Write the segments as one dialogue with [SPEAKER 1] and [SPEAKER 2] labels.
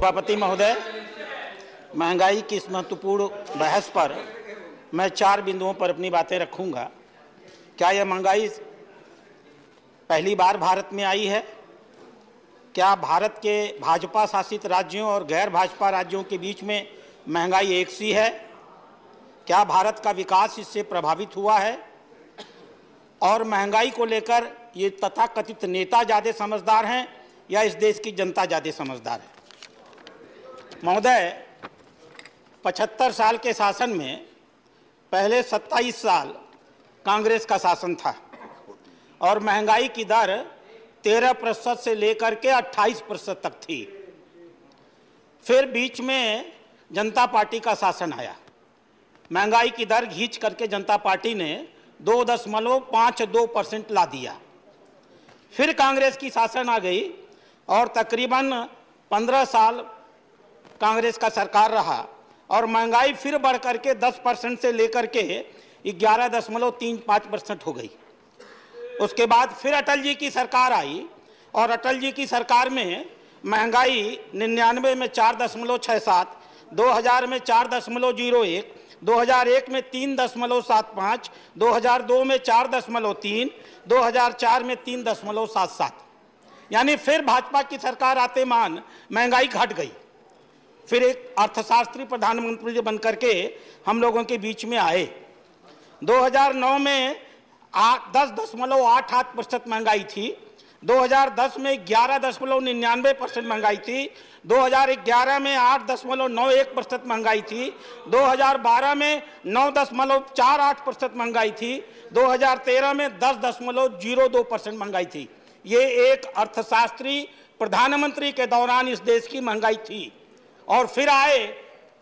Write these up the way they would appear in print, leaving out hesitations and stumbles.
[SPEAKER 1] सभापति महोदय, महंगाई की इस महत्वपूर्ण बहस पर मैं 4 बिंदुओं पर अपनी बातें रखूंगा। क्या यह महंगाई पहली बार भारत में आई है? क्या भारत के भाजपा शासित राज्यों और गैर भाजपा राज्यों के बीच में महंगाई एक सी है? क्या भारत का विकास इससे प्रभावित हुआ है? और महंगाई को लेकर ये तथाकथित नेता ज़्यादा समझदार हैं या इस देश की जनता ज़्यादा समझदार है? महोदय, 75 साल के शासन में पहले 27 साल कांग्रेस का शासन था और महंगाई की दर 13% से लेकर के 28% तक थी। फिर बीच में जनता पार्टी का शासन आया, महंगाई की दर खींच करके जनता पार्टी ने 2.52% ला दिया। फिर कांग्रेस की शासन आ गई और तकरीबन 15 साल कांग्रेस का सरकार रहा और महंगाई फिर बढ़ करके 10% से लेकर के 11.35% हो गई। उसके बाद फिर अटल जी की सरकार आई और अटल जी की सरकार में महंगाई 99 में 4.67, 2000 में 4.01, 2001 में 3.75, 2002 में 4.3, 2004 में 3.77, यानी फिर भाजपा की सरकार आते मान महंगाई घट गई। फिर एक अर्थशास्त्री प्रधानमंत्री बन करके हम लोगों के बीच में आए। 2009 में 10.88% महंगाई थी, 2010 में 11.99% महंगाई थी, 2011 में 8.91% महंगाई थी, 2012 में 9.48% महंगाई थी, 2013 में 10.02% महंगाई थी। ये एक अर्थशास्त्री प्रधानमंत्री के दौरान इस देश की महंगाई थी। और फिर आए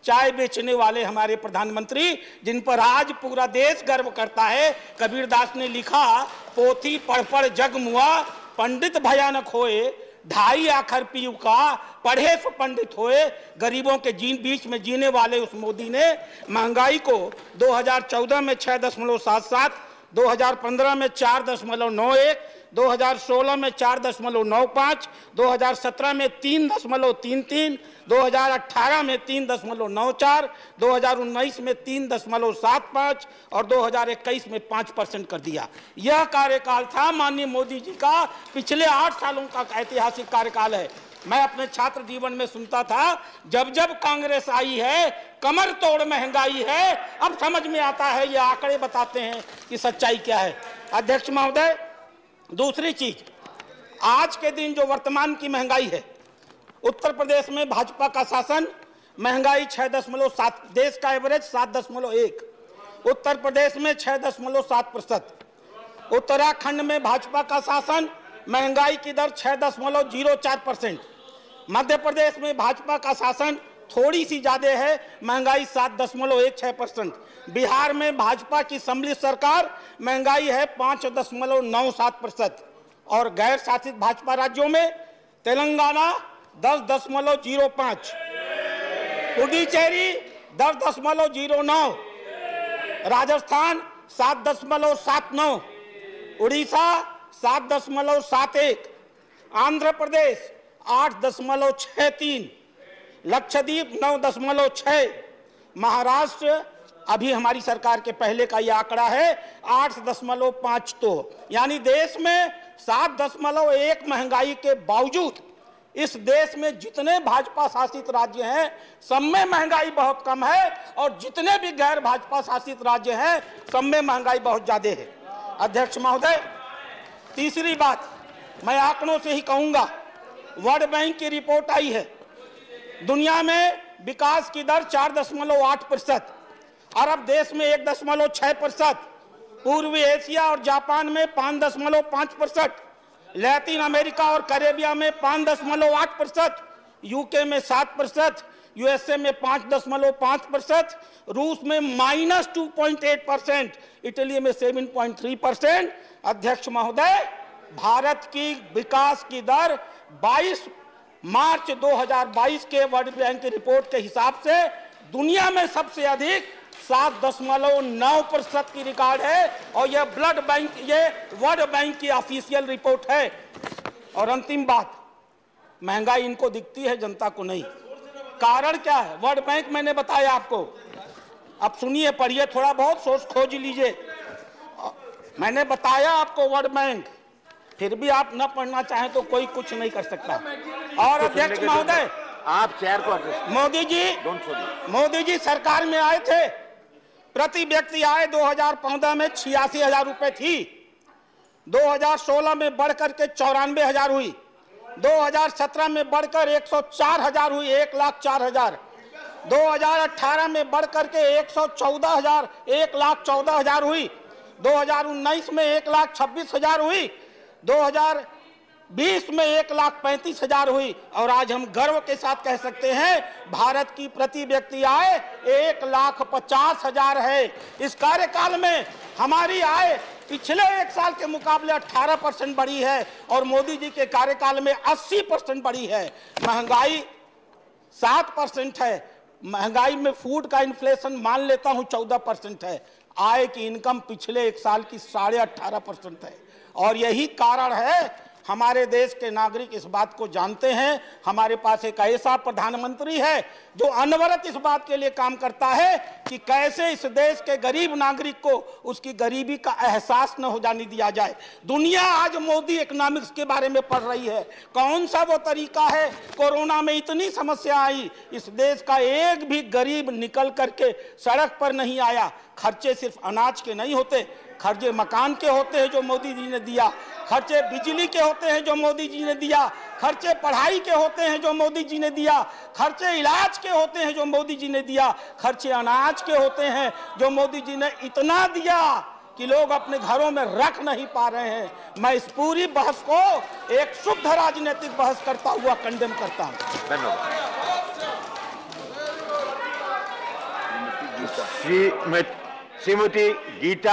[SPEAKER 1] चाय बेचने वाले हमारे प्रधानमंत्री, जिन पर आज पूरा देश गर्व करता है। कबीरदास ने लिखा, पोथी पढ़ पढ़ जग मुआ, पंडित भयानक होए, ढाई आखर पीऊ का, पढ़े सो पंडित होए। गरीबों के बीच में जीने वाले उस मोदी ने महंगाई को 2014 में 6.77, 2015 में 4.91, 2016 में 4.95, 2017 में 3.33, 2018 में 3.94, 2019 में 3.75 और 2021 में 5% कर दिया। यह कार्यकाल था माननीय मोदी जी का, पिछले 8 सालों का ऐतिहासिक कार्यकाल है। मैं अपने छात्र जीवन में सुनता था, जब जब कांग्रेस आई है कमर तोड़ महंगाई है। अब समझ में आता है, ये आंकड़े बताते हैं कि सच्चाई क्या है। अध्यक्ष महोदय, दूसरी चीज, आज के दिन जो वर्तमान की महंगाई है, उत्तर प्रदेश में भाजपा का शासन, महंगाई 6.7, देश का एवरेज 7.1, उत्तर प्रदेश में 6.7%, उत्तराखंड में भाजपा का शासन, महंगाई की दर 6.04%, मध्य प्रदेश में भाजपा का शासन थोड़ी सी ज्यादा है, महंगाई 7.16%, बिहार में भाजपा की सम्मिलित सरकार, महंगाई है 5.97% और गैर शासित भाजपा राज्यों में तेलंगाना 10.05, पुडुचेरी 10.09, राजस्थान 7.79, उड़ीसा 7.71, आंध्र प्रदेश 8.63, लक्षद्वीप 9.6, महाराष्ट्र अभी हमारी सरकार के पहले का यह आंकड़ा है 8.52। यानी देश में 7.1 महंगाई के बावजूद इस देश में जितने भाजपा शासित राज्य हैं सब में महंगाई बहुत कम है और जितने भी गैर भाजपा शासित राज्य हैं सब में महंगाई बहुत ज्यादा है। अध्यक्ष महोदय, तीसरी बात मैं आंकड़ों से ही कहूंगा। वर्ल्ड बैंक की रिपोर्ट आई है, दुनिया में विकास की दर 4.8%, अरब देश में 1.6%, पूर्वी एशिया और जापान में 5.5%, लैटिन अमेरिका और कैरेबिया में 5.8%, यूके में 7%, यूएसए में 5.5%, रूस में -2.8%, इटली में 7.3%। अध्यक्ष महोदय, भारत की विकास की दर 22 मार्च 2022 के वर्ल्ड बैंक की रिपोर्ट के हिसाब से दुनिया में सबसे अधिक 7.9% की रिकॉर्ड है और यह वर्ल्ड बैंक की ऑफिशियल रिपोर्ट है। और अंतिम बात, महंगाई इनको दिखती है, जनता को नहीं। कारण क्या है? वर्ल्ड बैंक मैंने बताया आपको। अब सुनिए, पढ़िए, थोड़ा बहुत सोच खोज लीजिए। मैंने बताया आपको वर्ल्ड बैंक, फिर भी आप न पढ़ना चाहें तो कोई कुछ नहीं कर सकता। और अध्यक्ष महोदय,
[SPEAKER 2] आप चेयर को मोदी
[SPEAKER 1] जी सरकार में आए थे, प्रति व्यक्ति आय 2014 में 86,000 रुपए थी, 2016 में बढ़कर के 94,000 हुई, 2017 में बढ़कर 104,000 हुई, 1,04,000, 2018 में बढ़कर के 1,14,000 हुई, 2019 में 1,26,000 हुई, 2020 में 1,35,000 हुई, और आज हम गर्व के साथ कह सकते हैं भारत की प्रति व्यक्ति आय 1,50,000 है। इस कार्यकाल में हमारी आय पिछले एक साल के मुकाबले 18% बढ़ी है और मोदी जी के कार्यकाल में 80% बढ़ी है। महंगाई 7% है, महंगाई में फूड का इन्फ्लेशन मान लेता हूं 14% है। आय की इनकम पिछले एक साल की 18.5% है, और यही कारण है हमारे देश के नागरिक इस बात को जानते हैं। हमारे पास एक ऐसा प्रधानमंत्री है जो अनवरत इस बात के लिए काम करता है कि कैसे इस देश के गरीब नागरिक को उसकी गरीबी का एहसास न हो जाने दिया जाए। दुनिया आज मोदी इकोनॉमिक्स के बारे में पढ़ रही है। कौन सा वो तरीका है? कोरोना में इतनी समस्या आई, इस देश का एक भी गरीब निकल करके सड़क पर नहीं आया। खर्चे सिर्फ अनाज के नहीं होते, खर्चे मकान के होते हैं जो मोदी जी ने दिया, खर्चे बिजली के होते हैं जो मोदी जी ने दिया, खर्चे पढ़ाई के होते हैं जो मोदी जी ने दिया, खर्चे इलाज के होते हैं जो मोदी जी ने दिया, खर्चे अनाज के होते हैं जो मोदी जी ने इतना दिया कि लोग अपने घरों में रख नहीं पा रहे हैं। मैं इस पूरी बहस को एक शुद्ध राजनीतिक बहस करता हुआ कंडेम करता हूं।
[SPEAKER 2] श्रीमती गीता